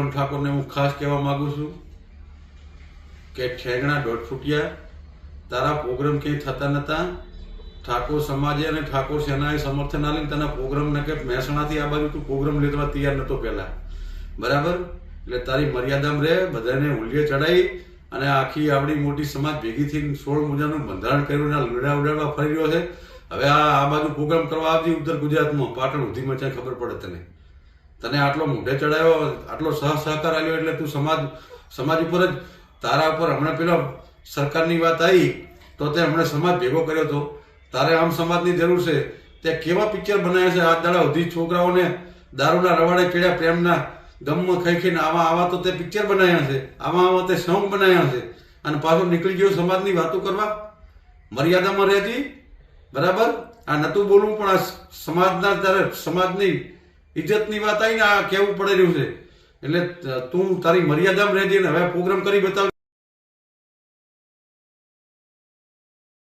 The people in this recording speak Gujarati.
પૂનમ ઠાકોરને હું ખાસ કહેવા માંગુ છું કે ઠેંગણા દોઢ ફૂટિયા, તારા પ્રોગ્રામ ક્યાંય થતા નતા. ઠાકોર સમાજે અને ઠાકોર સેનાએ સમર્થન આલીને તને પ્રોગ્રામને કે મહેસાણાથી આ બાજુ તું પ્રોગ્રામ લેવા તૈયાર નતો પહેલા, બરાબર? એટલે તારી મર્યાદામાં રહે. બધાને હુલિયે ચડાવી અને આખી આવડી મોટી સમાજ ભેગી થઈને 16 મુજાનું બંધારણ કર્યું, લીડા ઉડાડવા ફરી રહ્યો છે. હવે આ બાજુ પ્રોગ્રામ કરવા આવતી ઉત્તર ગુજરાતમાં પાટણ સુધીમાં ક્યાં ખબર પડે તને આટલો મોઢે ચડાવ્યો, આટલો સહકાર આપ્યો, એટલે તું સમાજ ઉપર જ તારા ઉપર હમણાં પેલા સરકારની વાત આવી તો તે હમણાં સમાજ ભેગો કર્યો હતો. તારે આમ સમાજની જરૂર છે. તે કેવા પિક્ચર બનાવ્યા છે આજ દાડા સુધી, છોકરાઓને દારૂના રવાડે પીડ્યા, પ્રેમના ગમમાં ખાઈ ખાઈને આવા તો તે પિક્ચર બનાવ્યા છે, આવા તે સોંગ બનાવ્યા છે, અને પાછો નીકળી ગયો સમાજની વાતો કરવા. મર્યાદામાં રહેતી, બરાબર? આ નતું બોલવું, પણ આ સમાજના તારે સમાજની ઇજ્જતની વાત આવીને આ કહેવું પડે રહ્યું છે. એટલે તું તારી મર્યાદામાં રહેજે ને હવે પ્રોગ્રામ કરી બતાવ.